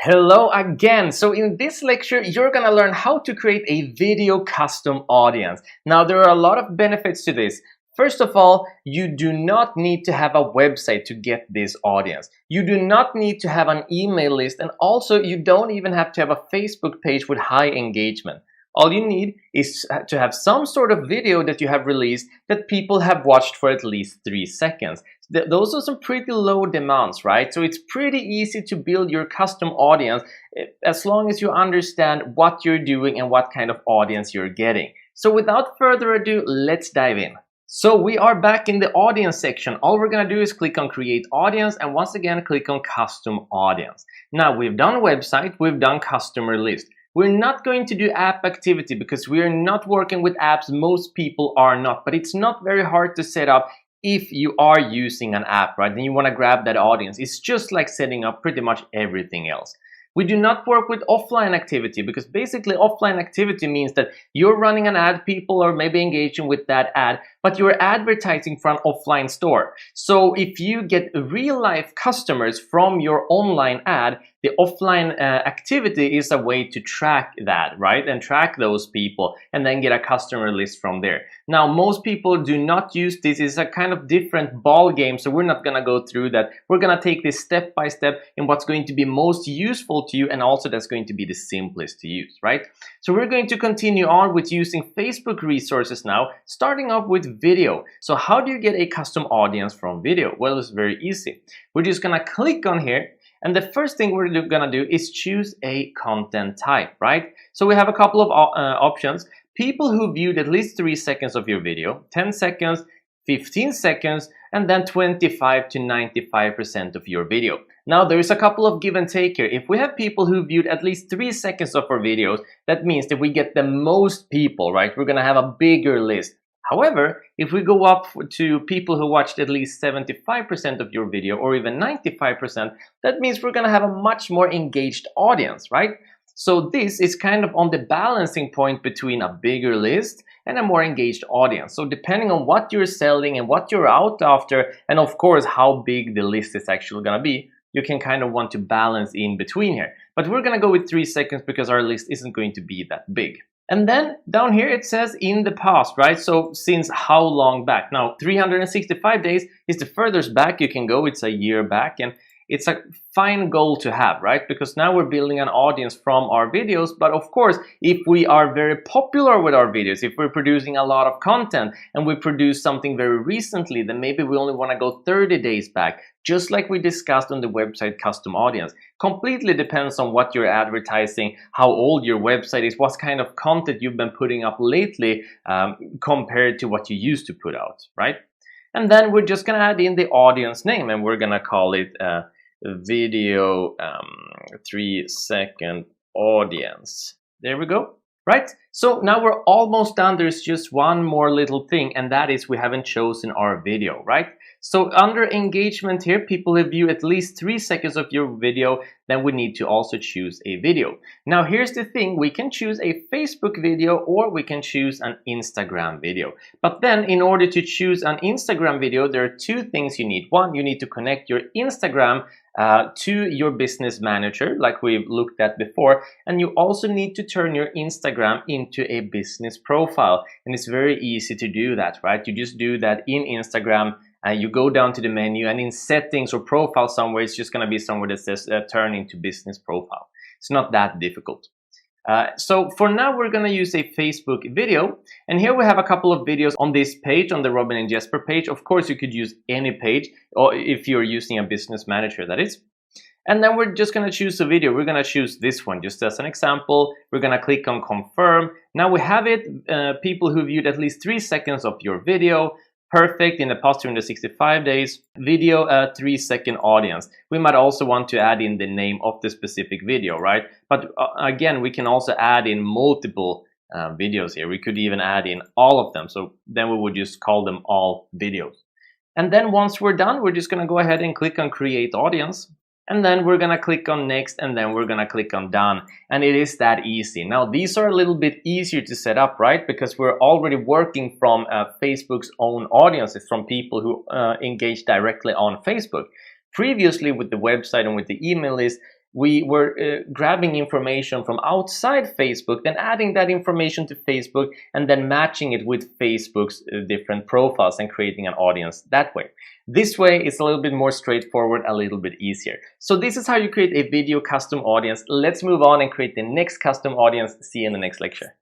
Hello again. So in this lecture, you're going to learn how to create a video custom audience. Now, there are a lot of benefits to this. First of all, you do not need to have a website to get this audience. You do not need to have an email list, and also you don't even have to have a Facebook page with high engagement. All you need is to have some sort of video that you have released that people have watched for at least 3 seconds. Those are some pretty low demands, right? So it's pretty easy to build your custom audience as long as you understand what you're doing and what kind of audience you're getting. So without further ado, let's dive in. So we are back in the audience section. All we're going to do is click on create audience and once again click on custom audience. Now we've done website, we've done customer list. We're not going to do app activity because we are not working with apps. Most people are not, but it's not very hard to set up if you are using an app, right? Then you want to grab that audience. It's just like setting up pretty much everything else. We do not work with offline activity because basically offline activity means that you're running an ad, people are maybe engaging with that ad, but you're advertising for an offline store. So if you get real life customers from your online ad, the offline activity is a way to track that, right? And track those people and then get a customer list from there. Now, most people do not use this. It's a kind of different ball game, so we're not gonna go through that. We're gonna take this step by step in what's going to be most useful to you and also that's going to be the simplest to use, right? So we're going to continue on with using Facebook resources now, starting off with video. So how do you get a custom audience from video? Well, it's very easy. We're just gonna click on here. And the first thing we're gonna do is choose a content type, right? So we have a couple of options. People who viewed at least 3 seconds of your video, 10 seconds, 15 seconds, and then 25 to 95% of your video. Now there is a couple of give and take here. If we have people who viewed at least 3 seconds of our videos, that means that we get the most people, right? We're gonna have a bigger list. However, if we go up to people who watched at least 75% of your video or even 95%, that means we're going to have a much more engaged audience, right? So this is kind of on the balancing point between a bigger list and a more engaged audience. So depending on what you're selling and what you're out after, and of course how big the list is actually going to be, you can kind of want to balance in between here. But we're going to go with 3 seconds because our list isn't going to be that big. And then down here it says in the past, right? So since how long back? Now 365 days is the furthest back you can go. It's a year back and it's a fine goal to have, right? Because now we're building an audience from our videos. But of course, if we are very popular with our videos, if we're producing a lot of content and we produce something very recently, then maybe we only want to go 30 days back, just like we discussed on the website custom audience. Completely depends on what you're advertising, how old your website is, what kind of content you've been putting up lately compared to what you used to put out, right? And then we're just going to add in the audience name and we're going to call it video 3-second audience. There we go. Right? So now we're almost done. There's just one more little thing, and that is we haven't chosen our video, right? So under engagement here, people who view at least 3 seconds of your video, then we need to also choose a video. Now here's the thing, we can choose a Facebook video or we can choose an Instagram video. But then in order to choose an Instagram video, there are 2 things you need. One, you need to connect your Instagram to your business manager like we've looked at before, and you also need to turn your Instagram into a business profile, and it's very easy to do that, right? You just do that in Instagram. You go down to the menu and in settings or profile somewhere, it's just going to be somewhere that says turn into business profile. It's not that difficult. So for now, we're going to use a Facebook video. And here we have a couple of videos on this page, on the Robin and Jesper page. Of course, you could use any page, or if you're using a business manager, that is. And then we're just going to choose a video. We're going to choose this one just as an example. We're going to click on confirm. Now we have it, people who viewed at least 3 seconds of your video. Perfect, in the past 365 days, video 3-second audience. We might also want to add in the name of the specific video, right? But again, we can also add in multiple videos here. We could even add in all of them. So then we would just call them all videos. And then once we're done, we're just going to go ahead and click on create audience. And then we're going to click on next, and then we're going to click on done. And it is that easy. Now, these are a little bit easier to set up, right? Because we're already working from Facebook's own audiences, from people who engage directly on Facebook. Previously, with the website and with the email list, we were grabbing information from outside Facebook, then adding that information to Facebook, and then matching it with Facebook's different profiles and creating an audience that way. This way, it's a little bit more straightforward, a little bit easier. So this is how you create a video custom audience. Let's move on and create the next custom audience. See you in the next lecture.